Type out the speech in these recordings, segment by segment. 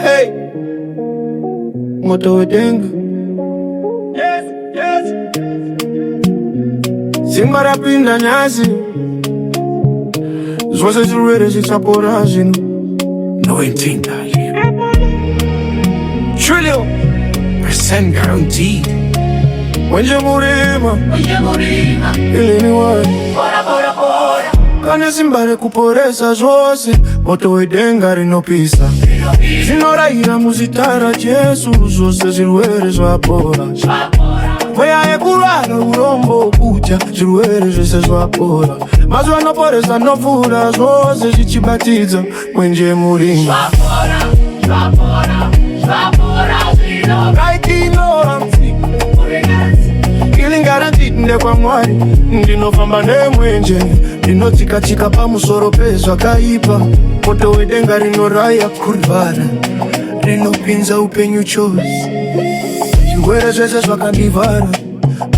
Hey, moto wedenga. Yes, yes. Simba rapinda nyasi. Zwose zirwere zichapora zinu. No intinda here. Trillion% guaranteed. Mwenje murima ili ni wani kane simbare kuporesa zvose moto wedenga rinopisa zvinorayira muzitara Jesu zvose zvirwere zvapora mweya yekurara urombo kudya zvirwere zvese zvapora mazuva anoporesa nopfuura zvose zvichibatidza mwenje murima Ndine kwa Mwari, ndinofamba nemwenje ndinotsika pamusoro pezvakaipa moto wedenga rinoraya kurivara rinopinza upenyu chose zvirwere zvese zvakandivhara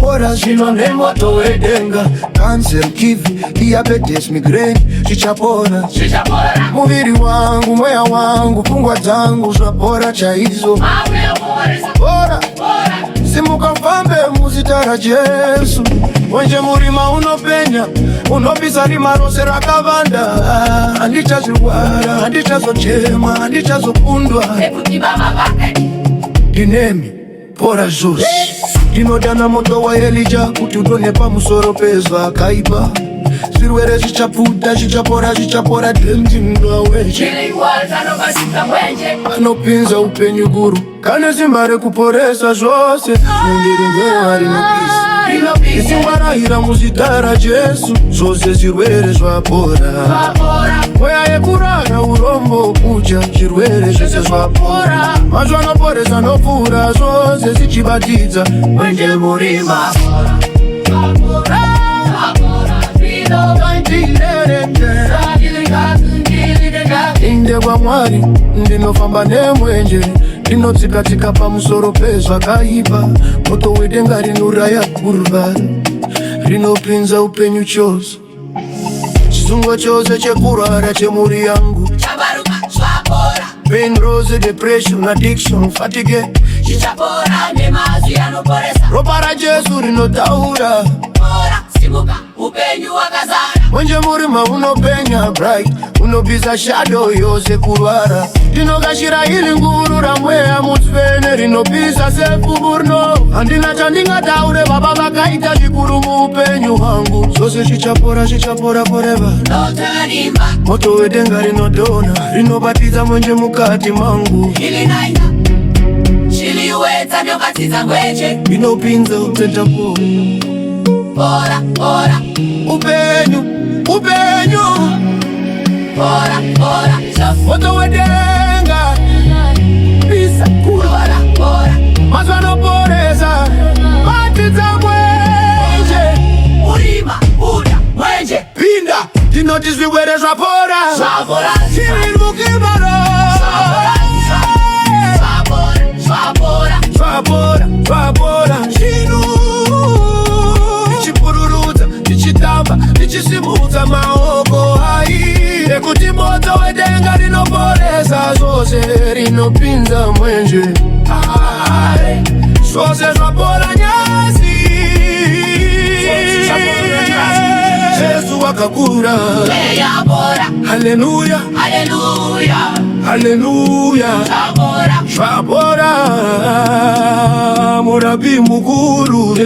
bora zvino nemoto wedenga cancer, kivi, diabetes, migraine zvichapora muviri wangu, mweya wangu, pfungwa dzangu zvapora chaizvo bora simuka mfambe muzita ra Jesu mwenje murima unopenya unopisa rima rose rakavanda handichazvirwara handichazochema handichazokundwa ndinemi pora zvose ndinodana moto waElija kuti udonhe pamusoro pezvakaipa zvirwere zvichapfuta zvichapora demjinga weche anopinza upenyu guru kane simba rekuporesa zvose nendiringewa rinopisa isimwarahira muzita ra Jesu zvose zvirwere zvapora mweya yekurara urombo kudya zvirwere zvese zvapora mazuva anoporesa nopfuura zvose zvichibatidza mwenje murima inde kwa Mwari ndinofamba nemwenje ndinotsika pamusoro pezvakaipa moto wedenga rinoraya kuruvara rinopinza upenyu chose chisungo chose chekurwara chemuri yangu pain, rose, depression, addiction, fatigue zvichapora nemazwi anoporesa ropa ra Jesu rinotaura bora simuka upenyu wakazara mwenje murima unopenya bright unopisa shadow yose kurwara ndinokashira ili nguru ra mweya mutsvene rinopisa sefuburno handina chandingataure baba vakaita zvikuru muupenyu hwangu zvose zvichapora forever notarimba moto wedenga rinodona rinobatidza mwenje mukati mangu ilinaina chiliwedza ndobatidza ngweche inopinza utetapo bora upenyu bora moto wedenga pisa kurwara mazuva anoporesa batidza mwenje murima buda mwenje pinda ndinoti zvirwere zvapora chiri mukimaro zvapora chinu ndichipururudza ndichitamba ndichisimudza maoko ai ekuti moto wedenga rinoporesa zvose rinopinza mwenje zvose zvapora nyasi Jesu wakakura haleluya zvapora murabi mukuru